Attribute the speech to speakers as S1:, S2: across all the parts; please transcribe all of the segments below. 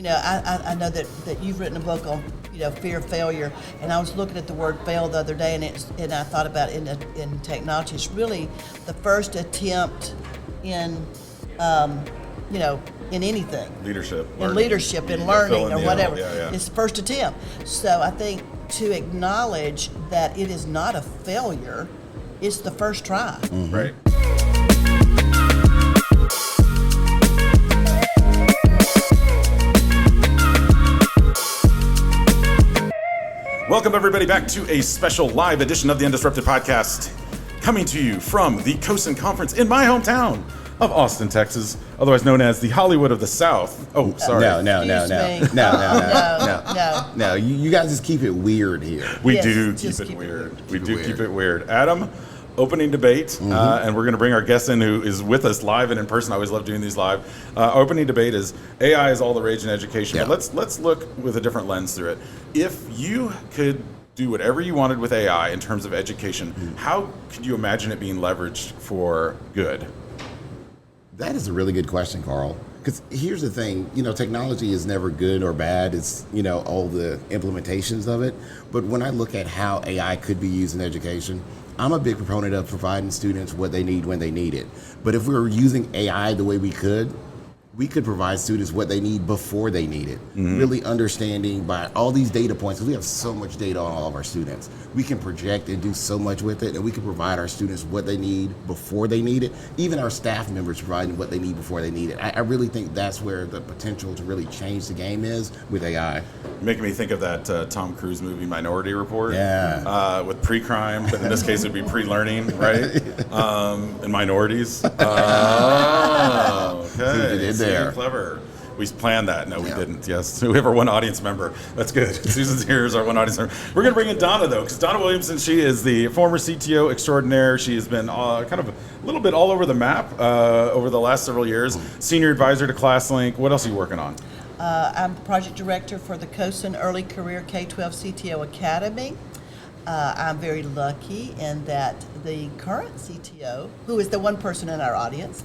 S1: I know that you've written a book on, fear of failure, and I was looking at the word fail the other day, and I thought about in technology, it's really the first attempt in, in anything.
S2: Leadership.
S1: In leadership, in learning, or whatever. It's the first attempt. So I think to acknowledge that it is not a failure, it's the first try.
S2: Mm-hmm. Right. Welcome, everybody, back to a special live edition of the Undisrupted Podcast, coming to you from the CoSN Conference in my hometown of Austin, Texas, otherwise known as the Hollywood of the South. Oh, sorry.
S3: No. You guys just keep it weird here.
S2: We do keep it weird. We do keep it weird. Adam, opening debate, and we're going to bring our guest in who is with us live and in person. I always love doing these live. Our opening debate is AI is all the rage in education.
S3: Yeah.
S2: But let's look with a different lens through it. If you could do whatever you wanted with AI in terms of education, how could you imagine it being leveraged for good?
S3: That is a really good question, Carl. Because here's the thing, technology is never good or bad. It's, all the implementations of it. But when I look at how AI could be used in education, I'm a big proponent of providing students what they need when they need it. But if we were using AI the way we could provide students what they need before they need it. Really understanding by all these data points, because we have so much data on all of our students. We can project and do so much with it, and we can provide our students what they need before they need it. Even our staff members providing what they need before they need it. I really think that's where the potential to really change the game is with AI.
S2: Making me think of that Tom Cruise movie, Minority Report.
S3: Yeah.
S2: With pre-crime, but in this case it would be pre-learning, right? And minorities. Oh, okay. See, clever. We planned that. No, we didn't. Yes. We have our one audience member. That's good. Susan's here is our one audience member. We're going to bring in Donna, though, because Donna Williamson, she is the former CTO extraordinaire. She has been kind of a little bit all over the map over the last several years. Senior advisor to ClassLink. What else are you working on?
S1: I'm project director for the CoSN Early Career K-12 CTO Academy. I'm very lucky in that the current CTO, who is the one person in our audience,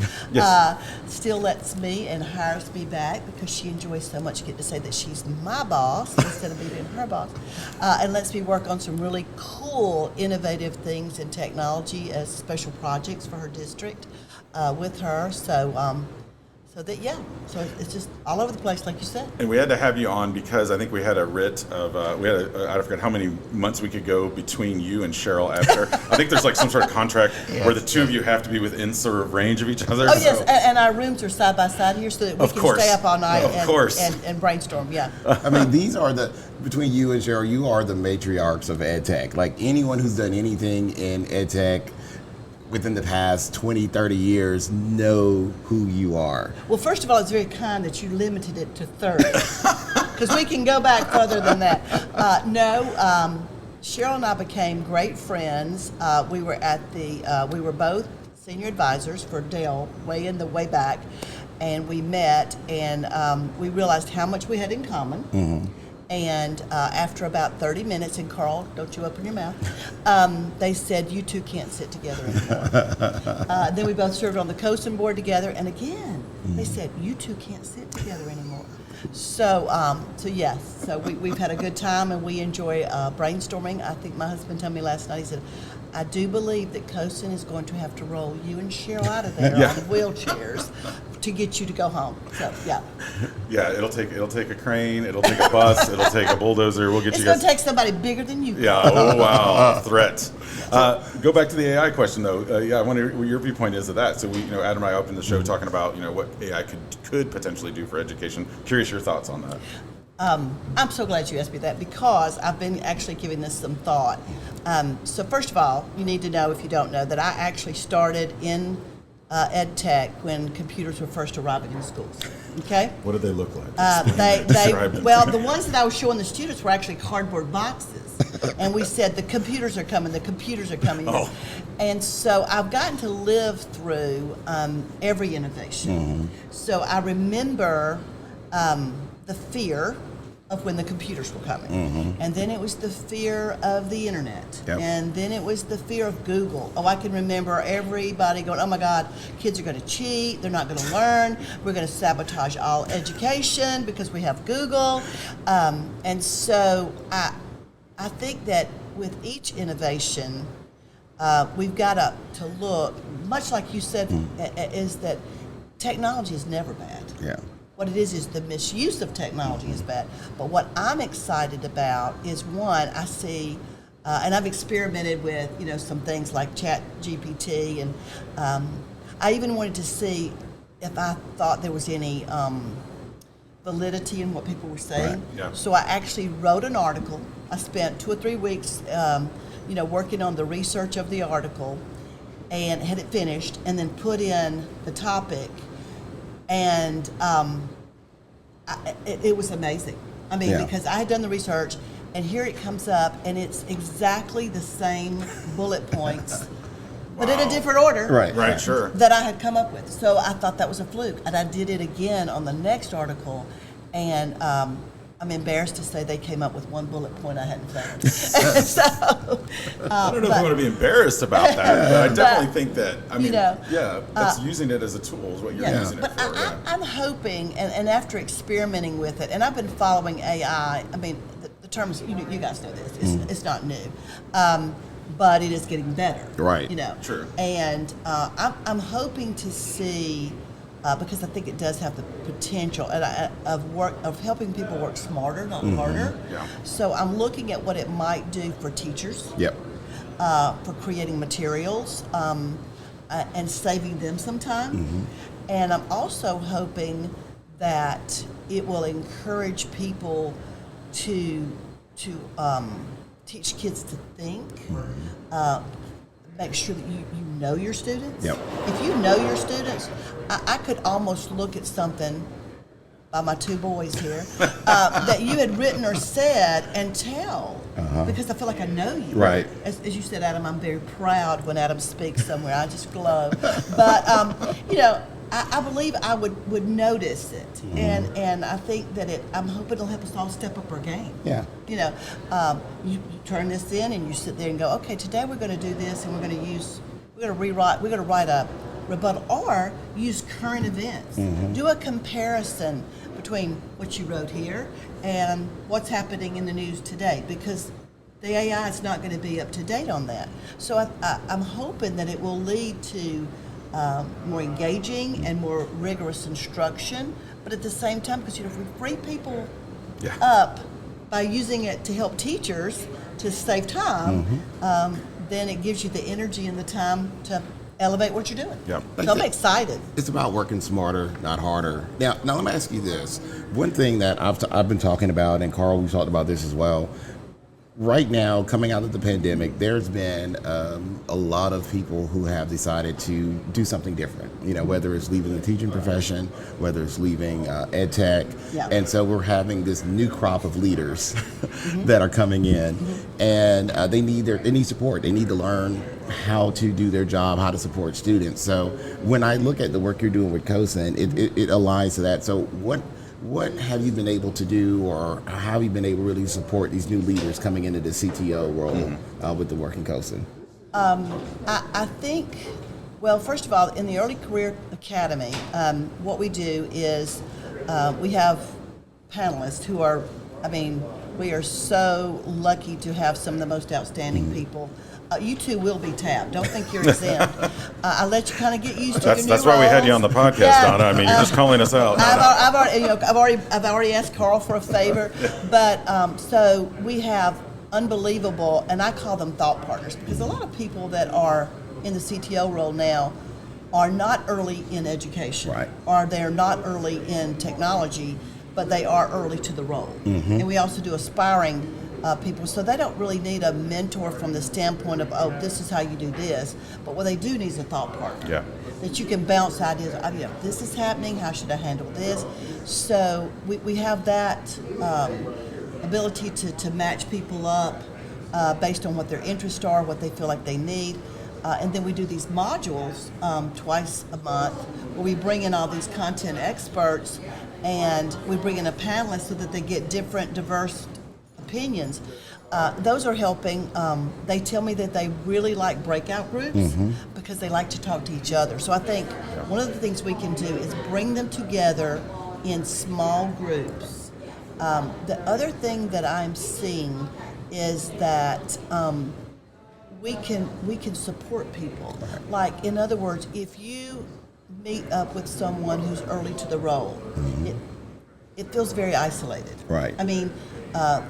S1: still lets me and hires me back because she enjoys so much getting to say that she's my boss instead of me being her boss, and lets me work on some really cool, innovative things in technology as special projects for her district with her. So it's just all over the place, like you said.
S2: And we had to have you on because I think we had a writ of, I forget how many months we could go between you and Cheryl after. I think there's like some sort of contract where the two of you have to be within sort of range of each other.
S1: Oh, yes, and our rooms are side by side here so that we can stay up all night and brainstorm, I
S3: mean, these are between you and Cheryl, you are the matriarchs of EdTech. Like anyone who's done anything in EdTech within the past 20, 30 years know who you are.
S1: Well, first of all, it's very kind that you limited it to 30, because we can go back further than that. Cheryl and I became great friends. We were both senior advisors for Dell way back, and we met, and we realized how much we had in common. And after about 30 minutes, and Carl, don't you open your mouth, they said, you two can't sit together anymore. Then we both served on the CoSN board together, and again, they said, you two can't sit together anymore. So we've had a good time, and we enjoy brainstorming. I think my husband told me last night, he said, I do believe that CoSN is going to have to roll you and Cheryl out of there on wheelchairs to get you to go home. So
S2: it'll take a crane, it'll take a bus, it'll take a bulldozer. We'll get you guys.
S1: It's going to take somebody bigger than you.
S2: Yeah. Oh wow. Threat. Go back to the AI question though. I wonder what your viewpoint is of that. So Adam and I opened the show talking about what AI could potentially do for education. Curious your thoughts on that.
S1: I'm so glad you asked me that because I've been actually giving this some thought. So first of all, you need to know, if you don't know, that I actually started in EdTech when computers were first arriving in schools. Okay?
S2: What did they look like?
S1: The ones that I was showing the students were actually cardboard boxes, and we said the computers are coming. Oh. And so I've gotten to live through every innovation. So I remember the fear of when the computers were coming. And then it was the fear of the internet. And then it was the fear of Google. Oh, I can remember everybody going, oh my God, kids are going to cheat, they're not going to learn, we're going to sabotage all education because we have Google. And so I think that with each innovation, we've got to look, much like you said, is that technology is never bad. What it is the misuse of technology is bad. But what I'm excited about is, one, I see, and I've experimented with, some things like Chat GPT, and I even wanted to see if I thought there was any validity in what people were saying. So I actually wrote an article. I spent 2 or 3 weeks, working on the research of the article, and had it finished, and then put in the topic. And it was amazing. I mean, because I had done the research, and here it comes up, and it's exactly the same bullet points, but in a different order.
S2: Right, sure.
S1: That I had come up with. So I thought that was a fluke, and I did it again on the next article, and I'm embarrassed to say they came up with one bullet point I hadn't found. So,
S2: I don't know if I want to be embarrassed about that, but I definitely think that, that's using it as a tool is what you're using it for.
S1: I'm hoping, and after experimenting with it, and I've been following AI, I mean, the terms, you guys know this, it's not new, but it is getting better.
S2: Sure.
S1: And I'm hoping to see, because I think it does have the potential of helping people work smarter, not harder. So I'm looking at what it might do for teachers, for creating materials, and saving them some time. And I'm also hoping that it will encourage people to teach kids to think. Make sure that you know your students. If you know your students, I could almost look at something by my 2 boys here that you had written or said and tell, because I feel like I know you. As you said, Adam, I'm very proud when Adam speaks somewhere. I just glow. But I believe I would notice it, and I think that I'm hoping it'll help us all step up our game. You turn this in and you sit there and go, okay, today we're going to do this, and we're going to write a rebuttal, or use current events. Do a comparison between what you wrote here and what's happening in the news today, because the AI is not going to be up to date on that. So I'm hoping that it will lead to more engaging and more rigorous instruction, but at the same time, because if we free people up by using it to help teachers to save time, then it gives you the energy and the time to elevate what you're doing. So I'm excited.
S3: It's about working smarter, not harder. Now let me ask you this. One thing that I've been talking about, and Carl, we've talked about this as well. Right now, coming out of the pandemic, there's been a lot of people who have decided to do something different. Whether it's leaving the teaching profession, whether it's leaving EdTech, and so we're having this new crop of leaders that are coming in, and they need support. They need to learn how to do their job, how to support students. So when I look at the work you're doing with CoSN, it aligns to that. So what have you been able to do, or how have you been able to really support these new leaders coming into the CTO role with the work in CoSN?
S1: I think, well, first of all, in the Early Career Academy, what we do is we have panelists who are, we are so lucky to have some of the most outstanding people. You two will be tapped. Don't think you're exempt. I'll let you kind of get used to your new
S2: That's why we had you on the podcast, Donna. You're just calling us out.
S1: I've already asked Carl for a favor, but so we have unbelievable, and I call them thought partners, because a lot of people that are in the CTO role now are not early in education, or they're not early in technology, but they are early to the role. And we also do aspiring people, so they don't really need a mentor from the standpoint of, oh, this is how you do this, but what they do need is a thought partner. That you can bounce ideas, this is happening, how should I handle this? So we have that ability to match people up based on what their interests are, what they feel like they need. And then we do these modules twice a month where we bring in all these content experts, and we bring in a panelist so that they get different, diverse opinions. Those are helping. They tell me that they really like breakout groups because they like to talk to each other. So I think one of the things we can do is bring them together in small groups. The other thing that I'm seeing is that we can support people. Like, in other words, if you meet up with someone who's early to the role, it feels very isolated.
S3: Right.
S1: I mean,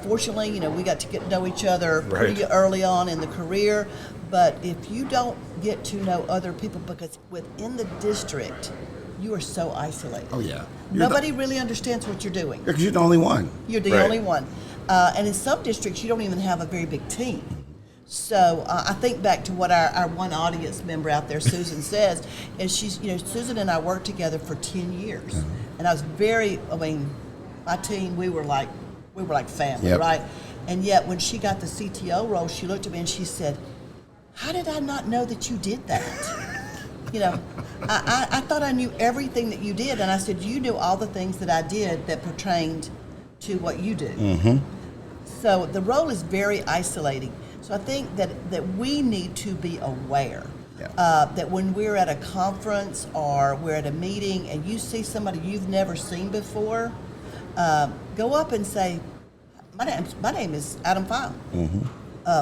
S1: fortunately, we got to get to know each other pretty early on in the career, but if you don't get to know other people, because within the district, you are so isolated.
S3: Oh, yeah.
S1: Nobody really understands what you're doing.
S3: Because you're the only one.
S1: You're the only one. And in some districts, you don't even have a very big team. So I think back to what our one audience member out there, Susan, says, is Susan and I worked together for 10 years. And I was my team, we were like family, right? And yet when she got the CTO role, she looked at me and she said, "How did I not know that you did that?" I thought I knew everything that you did. And I said, "You knew all the things that I did that pertained to what you do." So the role is very isolating. So I think that we need to be aware that when we're at a conference or we're at a meeting and you see somebody you've never seen before, go up and say, my name is Adam File.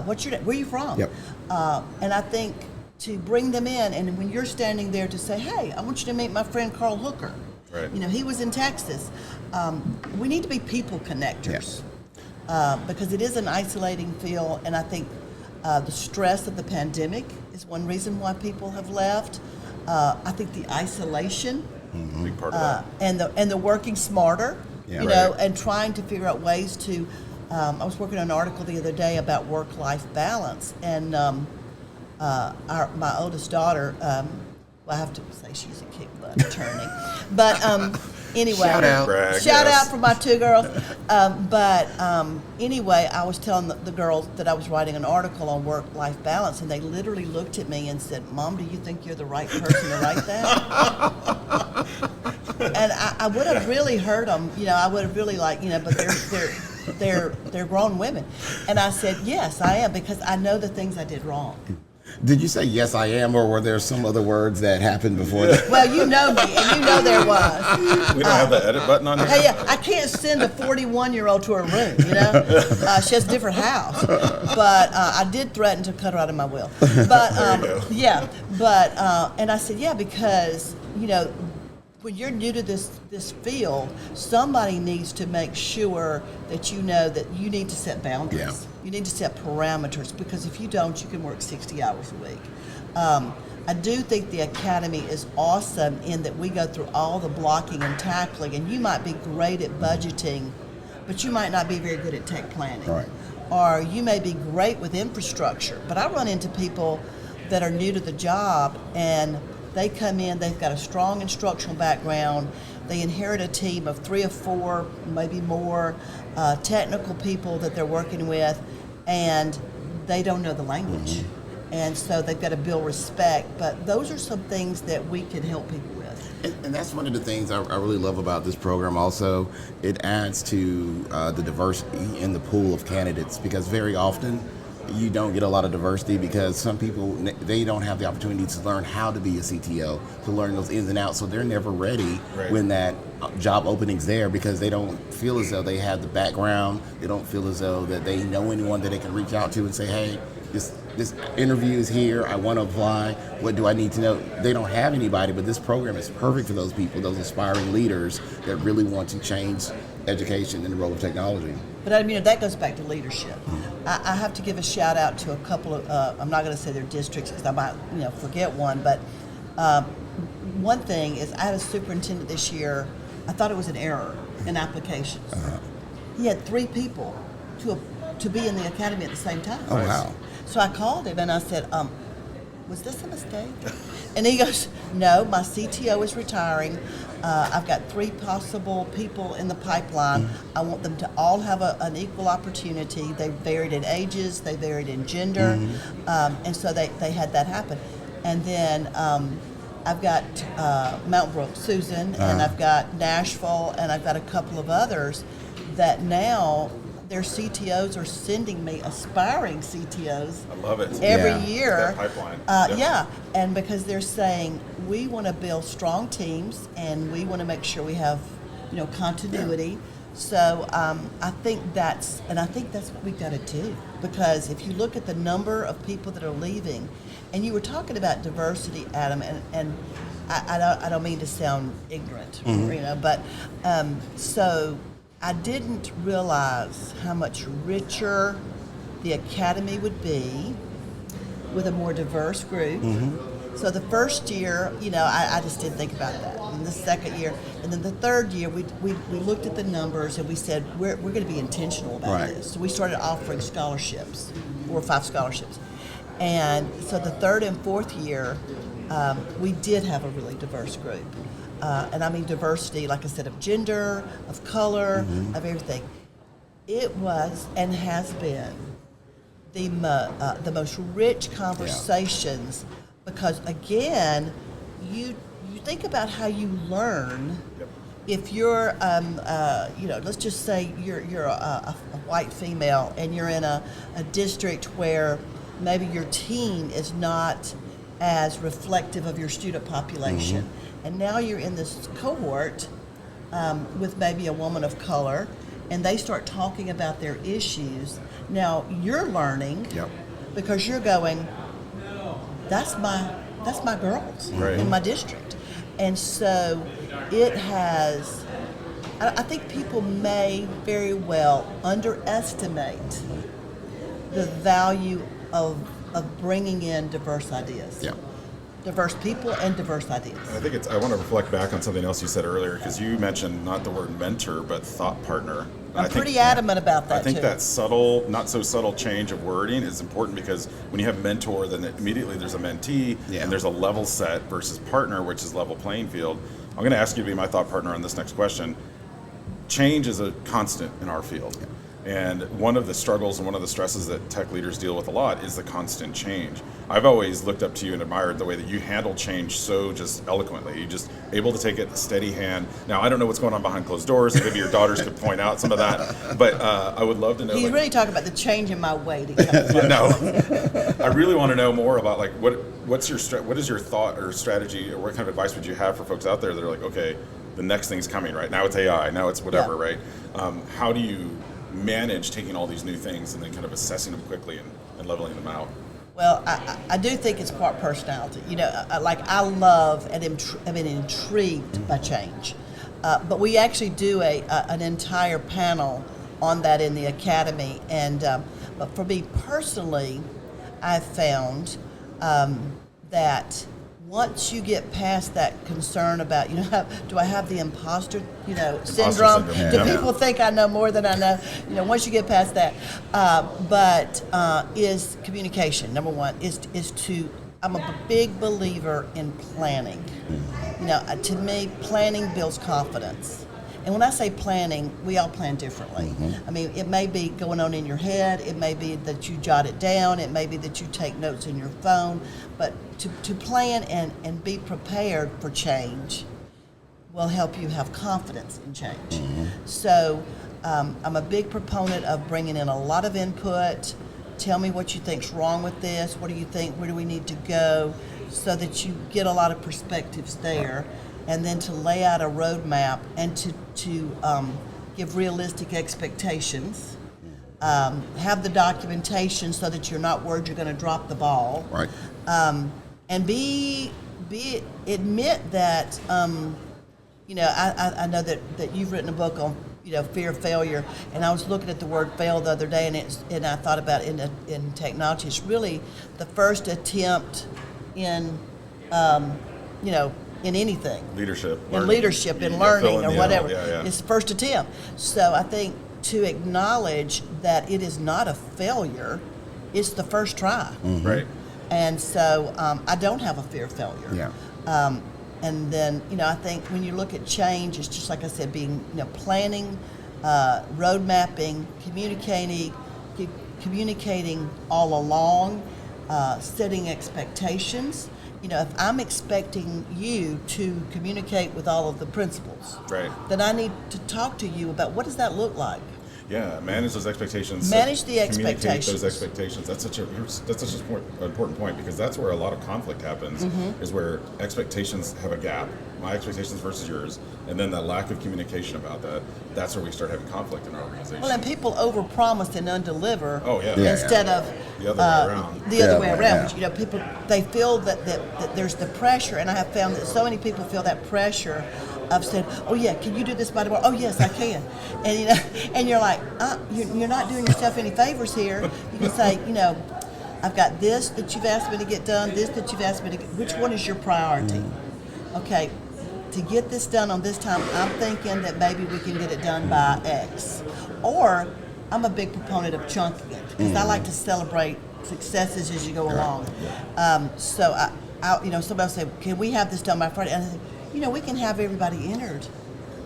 S1: What's your name? Where are you from? And I think to bring them in, and when you're standing there to say, "Hey, I want you to meet my friend Carl Hooker." Right. He was in Texas. We need to be people connectors. Because it is an isolating feel, and I think the stress of the pandemic is one reason why people have left. I think the isolation,
S2: big part of that,
S1: and the working smarter, and trying to figure out ways to. I was working on an article the other day about work-life balance, and my oldest daughter. I have to say she's a kick-butt attorney, but anyway, shout out for my two girls. Anyway, I was telling the girls that I was writing an article on work-life balance, and they literally looked at me and said, "Mom, do you think you're the right person to write that?" And I would have really heard them. I would have really but they're grown women, and I said, "Yes, I am," because I know the things I did wrong.
S3: Did you say "yes, I am," or were there some other words that happened before that?
S1: Well, you know me, and there was.
S2: We don't have the edit button on here?
S1: Hey, I can't send a 41-year-old to her room, she has a different house. But I did threaten to cut her out of my will. But, and I said, because, when you're new to this field, somebody needs to make sure that that you need to set boundaries. Yeah. You need to set parameters, because if you don't, you can work 60 hours a week. I do think the Academy is awesome in that we go through all the blocking and tackling, and you might be great at budgeting, but you might not be very good at tech planning.
S3: Right.
S1: Or you may be great with infrastructure, but I run into people that are new to the job, and they come in, they've got a strong instructional background, they inherit a team of 3 or 4, maybe more, technical people that they're working with, and they don't know the language. And so they've got to build respect. But those are some things that we can help people with.
S3: And that's one of the things I really love about this program also. It adds to the diversity in the pool of candidates, because very often you don't get a lot of diversity because some people, they don't have the opportunity to learn how to be a CTO, to learn those ins and outs, so they're never ready when that job opening's there, because they don't feel as though they have the background, they don't feel as though that they know anyone that they can reach out to and say, "Hey, this interview is here, I want to apply, what do I need to know?" They don't have anybody, but this program is perfect for those people, those aspiring leaders that really want to change education in the role of technology.
S1: But that goes back to leadership. I have to give a shout out to a couple of, I'm not going to say their districts because I might forget one, but one thing is I had a superintendent this year, I thought it was an error in applications. He had 3 people to be in the academy at the same time.
S3: Oh, wow.
S1: So I called him and I said, was this a mistake? And he goes, "No, my CTO is retiring. I've got 3 possible people in the pipeline. I want them to all have an equal opportunity. They varied in ages, they varied in gender, and so they had that happen." And then I've got Mount Brook, Susan, and I've got Nashville, and I've got a couple of others that now their CTOs are sending me aspiring CTOs.
S2: I love it.
S1: Every year.
S2: That pipeline.
S1: Yeah, and because they're saying we want to build strong teams and we want to make sure we have, continuity. Yeah. So I think that's what we've got to do, because if you look at the number of people that are leaving, and you were talking about diversity, Adam, and I don't mean to sound ignorant, but so I didn't realize how much richer the academy would be with a more diverse group. So the first year, I just didn't think about that. And the second year, and then the third year, we looked at the numbers and we said, we're going to be intentional about this. So we started offering scholarships, 4 or 5 scholarships. And so the third and fourth year, we did have a really diverse group. And I mean diversity, like I said, of gender, of color, of everything. It was and has been the most rich conversations. Because again, you think about how you learn. If you're, let's just say you're a white female and you're in a district where maybe your team is not as reflective of your student population, and now you're in this cohort with maybe a woman of color, and they start talking about their issues. Now you're learning because you're going, that's my girls in my district. And so it has, I think people may very well underestimate the value of bringing in diverse ideas. Diverse people and diverse ideas.
S2: I think I want to reflect back on something else you said earlier, because you mentioned not the word mentor, but thought partner.
S1: I'm pretty adamant about that,
S2: I think
S1: too.
S2: that subtle, not so subtle change of wording is important, because when you have mentor, then immediately there's a mentee, and there's a level set versus partner, which is level playing field. I'm going to ask you to be my thought partner on this next question. Change is a constant in our field. And one of the struggles and one of the stresses that tech leaders deal with a lot is the constant change. I've always looked up to you and admired the way that you handle change so just eloquently. You're just able to take it steady hand. Now, I don't know what's going on behind closed doors. Maybe your daughters could point out some of that. But I would love to know.
S1: He's really talking about the change in my way to come.
S2: No. I really want to know more about what is your thought or strategy, or what kind of advice would you have for folks out there that are like, okay, the next thing's coming, right? Now it's AI, now it's whatever, right? How do you manage taking all these new things and then kind of assessing them quickly and leveling them out?
S1: Well, I do think it's part personality. I love and I've been intrigued by change. But we actually do an entire panel on that in the academy. And but for me personally, I've found that once you get past that concern about, do I have the imposter, syndrome? Do people think I know more than I know? Once you get past that, is communication. Number one is to. I'm a big believer in planning. To me, planning builds confidence. And when I say planning, we all plan differently. I mean, it may be going on in your head, it may be that you jot it down, it may be that you take notes in your phone, but to plan and be prepared for change will help you have confidence in change. So I'm a big proponent of bringing in a lot of input. Tell me what you think's wrong with this, what do you think, where do we need to go, so that you get a lot of perspectives there. And then to lay out a roadmap and to give realistic expectations, have the documentation so that you're not worried you're going to drop the ball,
S3: right?
S1: And admit that I know that you've written a book on fear of failure, and I was looking at the word fail the other day, and I thought about in technology, it's really the first attempt in in anything.
S2: Leadership.
S1: In leadership, in learning, or whatever.
S2: Yeah.
S1: It's the first attempt. So I think to acknowledge that it is not a failure, it's the first try.
S2: Right.
S1: And so I don't have a fear of failure. And then, I think when you look at change, it's just like I said, being, planning, road mapping, communicating all along, setting expectations, if I'm expecting you to communicate with all of the principals,
S2: Right.
S1: then I need to talk to you about what does that look like?
S2: Yeah, manage those expectations.
S1: Manage the
S2: Communicate
S1: expectations.
S2: those expectations. That's such an important point, because that's where a lot of conflict happens. Is where expectations have a gap. My expectations versus yours, and then that lack of communication about that. That's where we start having conflict in our organization.
S1: Well, and people overpromise and undeliver
S2: Oh, yeah.
S1: instead of
S2: The other way around.
S1: The other way
S3: Yeah,
S1: around.
S3: yeah.
S1: Which, people, they feel that there's the pressure, and I have found that so many people feel that pressure of saying, "Oh yeah, can you do this by tomorrow?" "Oh yes, I can," and and you're like, "You're not doing yourself any favors here." You can say, "I've got this that you've asked me to get done, this that you've asked me to get. Which one is your priority?" Okay, to get this done on this time, I'm thinking that maybe we can get it done by X. Or I'm a big proponent of chunking it, because I like to celebrate successes as you go along. So somebody will say, "Can we have this done by Friday?" And I say, we can have everybody entered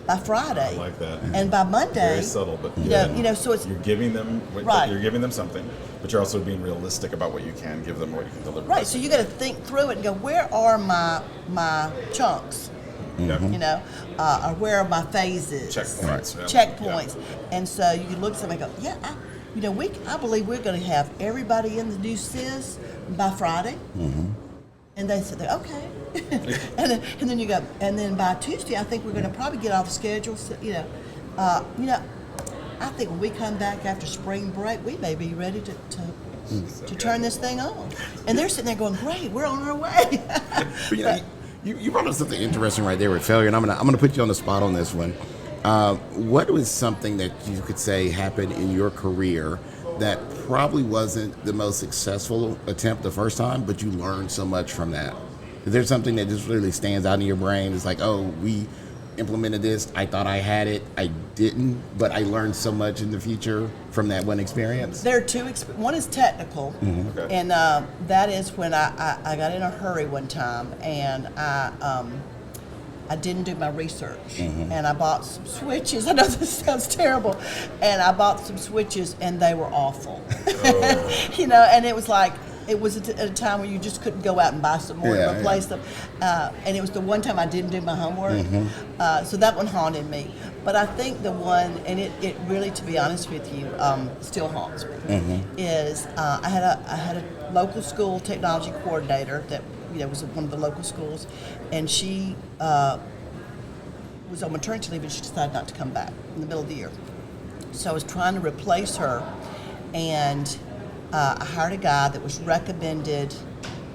S1: by Friday.
S2: I like that.
S1: And by Monday.
S2: Very subtle, but
S1: so it's
S2: you're giving them
S1: Right.
S2: You're giving them something, but you're also being realistic about what you can give them, what you can deliver.
S1: right. So you got to think through it and go, where are my chunks?
S2: Yeah.
S1: Or where are my phases?
S2: Checkpoints. Yeah.
S1: Checkpoints. And so you can look at somebody and go, yeah, I believe we're going to have everybody in the new SIS by Friday. And they said, okay. and then you go, and then by Tuesday, I think we're going to probably get off the schedule. So, I think when we come back after spring break, we may be ready to turn this thing on. And they're sitting there going, great, we're on our way.
S3: But, you brought up something interesting right there with failure, and I'm gonna put you on the spot on this one. What was something that you could say happened in your career that probably wasn't the most successful attempt the first time, but you learned so much from that? Is there something that just really stands out in your brain? It's like, oh, we implemented this. I thought I had it. I didn't, but I learned so much in the future from that one experience.
S1: There are two. One is technical,
S2: Okay.
S1: and that is when I got in a hurry one time, and I didn't do my research, and I bought some switches. I know this sounds terrible, and I bought some switches, and they were awful. And it was like, it was at a time where you just couldn't go out and buy some more and replace them. And it was the one time I didn't do my homework. So that one haunted me. But I think the one, and it really, to be honest with you, still haunts me, is I had a local school technology coordinator that was at one of the local schools, and she was on maternity leave, and she decided not to come back in the middle of the year. So I was trying to replace her, and I hired a guy that was recommended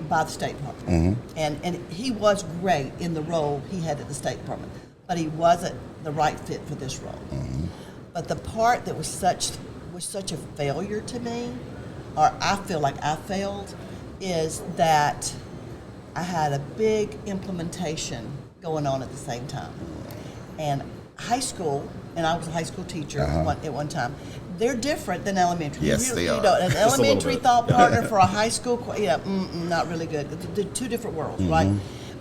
S1: by the State Department. And he was great in the role he had at the State Department, but he wasn't the right fit for this role. But the part that was such a failure to me, or I feel like I failed, is that I had a big implementation going on at the same time. And high school, and I was a high school teacher at one time, they're different than elementary.
S3: Yes, they are.
S1: An elementary thought partner for a high school, not really good. They're two different worlds, right?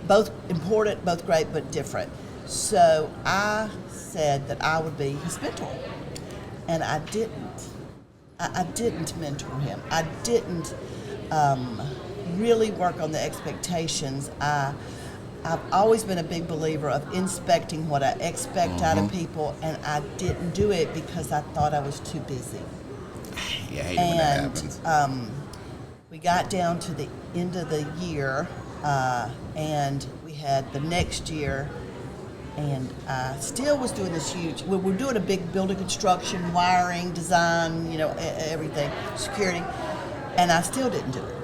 S1: Both important, both great, but different. So I said that I would be his mentor, and I didn't. I didn't mentor him. I didn't really work on the expectations. I've always been a big believer of inspecting what I expect out of people, and I didn't do it because I thought I was too busy.
S3: Yeah, I hate it when that happens.
S1: We got down to the end of the year, and we had the next year, and I still was doing this huge, we're doing a big building construction, wiring, design, everything, security, and I still didn't do it.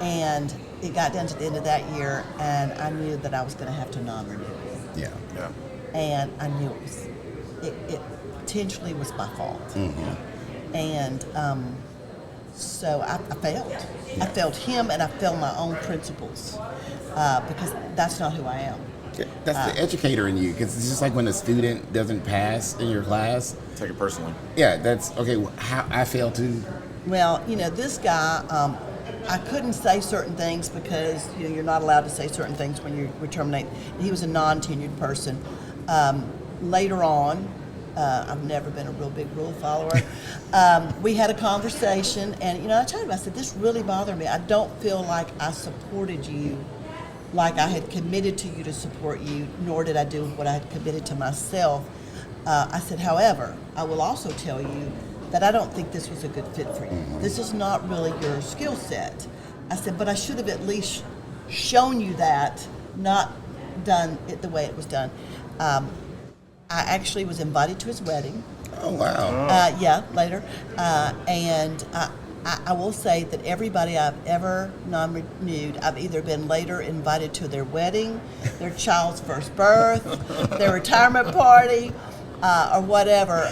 S1: And it got down to the end of that year, and I knew that I was going to have to non-renew.
S3: Yeah.
S1: And I knew it potentially was my fault. And so I failed. I failed him, and I failed my own principles because that's not who I am.
S3: That's the educator in you, because it's just like when a student doesn't pass in your class.
S2: Take it personally.
S3: Yeah, that's okay. How I failed too.
S1: Well, this guy, I couldn't say certain things because you're not allowed to say certain things when you terminate. He was a non-tenured person. Later on, I've never been a real big rule follower. We had a conversation, and I told him, I said, this really bothered me. I don't feel like I supported you like I had committed to you to support you, nor did I do what I had committed to myself. I said, however, I will also tell you that I don't think this was a good fit for you. This is not really your skill set. I said, but I should have at least shown you that, not done it the way it was done. I actually was invited to his wedding.
S3: Oh, wow.
S1: Yeah, later. And I will say that everybody I've ever non-renewed, I've either been later invited to their wedding, their child's first birth, their retirement party, or whatever.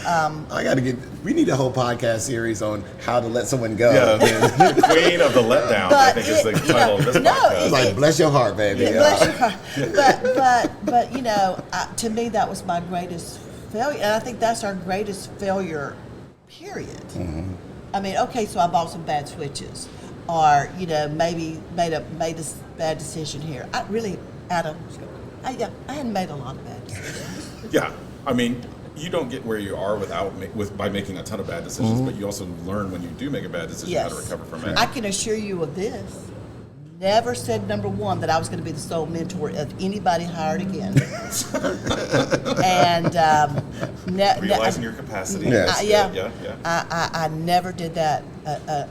S3: We need a whole podcast series on how to let someone go.
S2: Yeah, the queen of the letdown, I think is the title of this podcast.
S3: It's like, bless your heart, baby.
S1: Yeah, bless your heart. But you know, to me, that was my greatest failure. And I think that's our greatest failure, period. I mean, okay, so I bought some bad switches, or you know, maybe made this bad decision here. Adam, I hadn't made a lot of bad decisions.
S2: Yeah, I mean, you don't get where you are by making a ton of bad decisions, but you also learn when you do make a bad decision how to recover from it.
S1: I can assure you of this. Never said, number one, that I was going to be the sole mentor of anybody hired again. And
S2: realizing your capacity.
S1: I never did that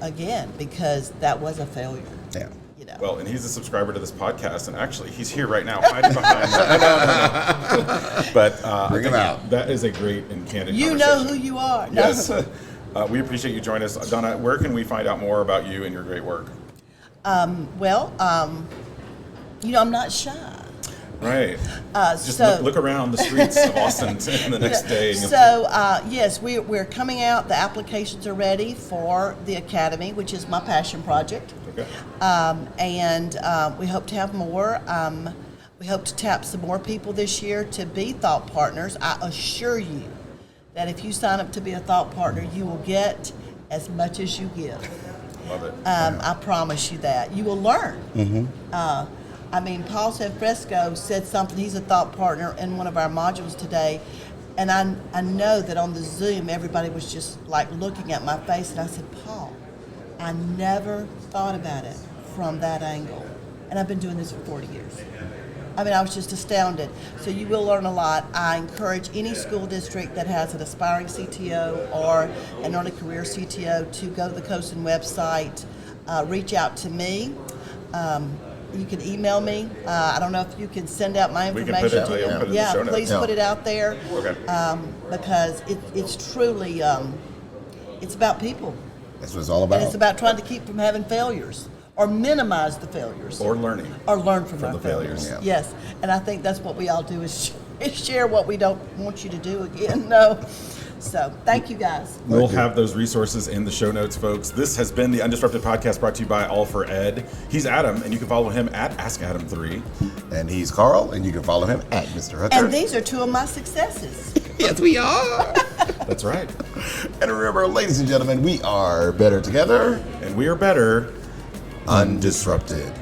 S1: again, because that was a failure.
S3: Yeah.
S1: You know.
S2: Well, and he's a subscriber to this podcast, and actually, he's here right now, hiding behind that. No. But
S3: bring him out.
S2: That is a great and candid
S1: You
S2: conversation.
S1: know who you are.
S2: Yes. We appreciate you joining us. Donna, where can we find out more about you and your great work?
S1: You know, I'm not shy.
S2: Right. Just look around the streets of Austin in the next day.
S1: So, yes, we're coming out. The applications are ready for the Academy, which is my passion project.
S2: Okay.
S1: And we hope to have more. We hope to tap some more people this year to be thought partners. I assure you that if you sign up to be a thought partner, you will get as much as you give.
S2: Love it.
S1: I promise you that. You will learn. I mean, Paul Fresco said something. He's a thought partner in one of our modules today. And I know that on the Zoom, everybody was just like looking at my face. And I said, Paul, I never thought about it from that angle. And I've been doing this for 40 years. I mean, I was just astounded. So you will learn a lot. I encourage any school district that has an aspiring CTO or an early career CTO to go to the CoSN website, reach out to me. You can email me. I don't know if you can send out my information to you. Yeah, please put it out there.
S2: Okay.
S1: Because it's truly, it's about people.
S3: That's what it's all about.
S1: And it's about trying to keep from having failures or minimize the failures.
S2: Or learning.
S1: Or learn from our
S2: the failures.
S3: Yeah.
S1: Yes. And I think that's what we all do is share what we don't want you to do again. No. So thank you guys.
S2: We'll have those resources in the show notes, folks. This has been the Undisrupted Podcast brought to you by All for Ed. He's Adam, and you can follow him at AskAdam3.
S3: And he's Carl, and you can follow him at Mr. Hooker.
S1: And these are two of my successes.
S3: Yes, we are.
S2: That's right.
S3: And remember, ladies and gentlemen, we are better together.
S2: And we are better
S3: Undisrupted.